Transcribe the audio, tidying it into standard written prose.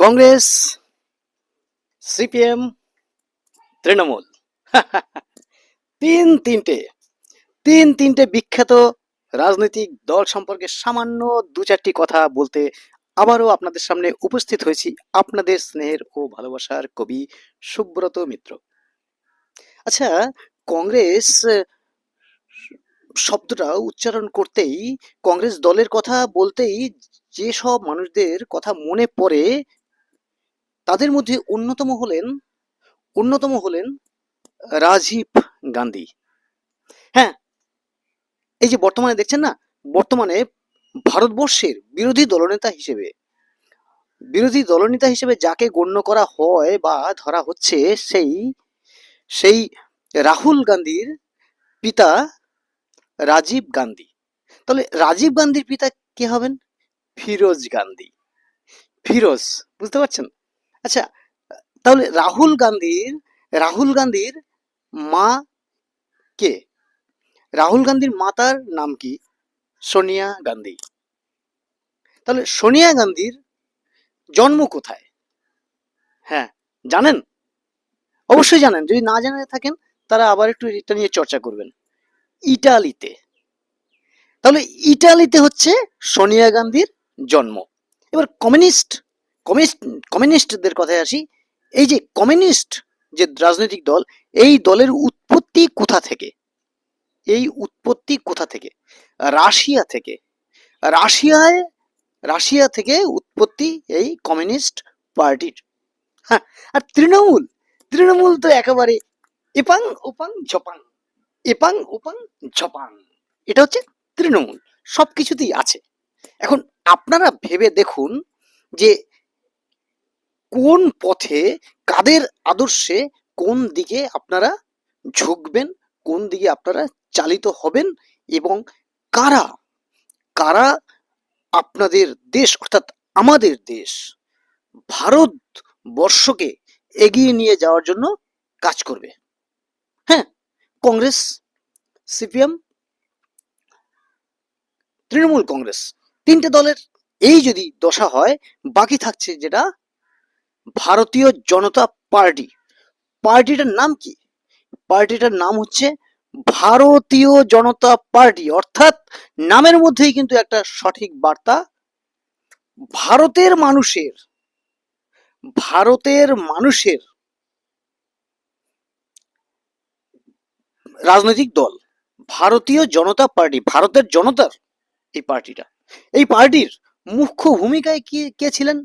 Congress, CPM, Trinamool. তিন তিনটে তিন তিনটে বিখ্যাত রাজনৈতিক দল সম্পর্কে সামান্য দু চারটি কথা বলতে আবারও আপনাদের সামনে উপস্থিত হয়েছি, আপনাদের স্নেহের ও ভালোবাসার কবি সুব্রত মিত্র। আচ্ছা, কংগ্রেস শব্দটা উচ্চারণ করতেই, কংগ্রেস দলের কথা বলতেই যেসব মানুষদের কথা মনে পড়ে তাদের মধ্যে অন্যতম হলেন রাজীব গান্ধী। হ্যাঁ, এই যে বর্তমানে দেখছেন না, বর্তমানে ভারতবর্ষের বিরোধী দলনেতা হিসেবে যাকে গণ্য করা হয় বা ধরা হচ্ছে, সেই সেই রাহুল গান্ধীর পিতা রাজীব গান্ধী। তাহলে রাজীব গান্ধীর পিতা কে হবেন? ফিরোজ গান্ধী। ফিরোজ, বুঝতে পারছেন? আচ্ছা, তাহলে রাহুল গান্ধীর মা কে? রাহুল গান্ধীর মাতার নাম কি? সোনিয়া গান্ধী। তাহলে সোনিয়া গান্ধীর জন্ম কোথায়? হ্যাঁ, জানেন? অবশ্যই জানেন। যদি না জেনে থাকেন তারা আবার একটু এটা নিয়ে চর্চা করবেন। ইটালিতে। তাহলে ইটালিতে হচ্ছে সোনিয়া গান্ধীর জন্ম। এবার কমিউনিস্টদের কথায় আসি। এই যে কমিউনিস্ট যে রাজনৈতিক দল, এই দলের উৎপত্তি কোথা থেকে? রাশিয়া থেকে। রাশিয়ায় রাশিয়া থেকে উৎপত্তি এই কমিউনিস্ট পার্টির। হ্যাঁ, আর তৃণমূল তো একেবারে এপাং ওপাং ঝপাং, এপাং ওপাং ঝপাং। এটা হচ্ছে তৃণমূল, সবকিছুতেই আছে। এখন আপনারা ভেবে দেখুন যে কোন পথে, কাদের আদর্শে, কোন দিকে আপনারা ঝুঁকবেন, কোন দিকে আপনারা চালিত হবেন, এবং কারা কারা আপনাদের দেশ, অর্থাৎ আমাদের দেশ ভারতবর্ষকে এগিয়ে নিয়ে যাওয়ার জন্য কাজ করবে। হ্যাঁ, কংগ্রেস, সিপিএম, তৃণমূল কংগ্রেস, তিনটে দলের এই যদি দশা হয়, বাকি থাকছে যেটা ভারতীয় জনতা পার্টি। পার্টিটার নাম কি? পার্টিটার নাম হচ্ছে ভারতীয় জনতা পার্টি। অর্থাৎ নামের মধ্যেই কিন্তু একটা সঠিক বার্তা। ভারতের মানুষের ভারতের মানুষের রাজনৈতিক দল ভারতীয় জনতা পার্টি, ভারতের জনতার এই পার্টিটা। এই পার্টির মুখ্য ভূমিকায় কে ছিলেন?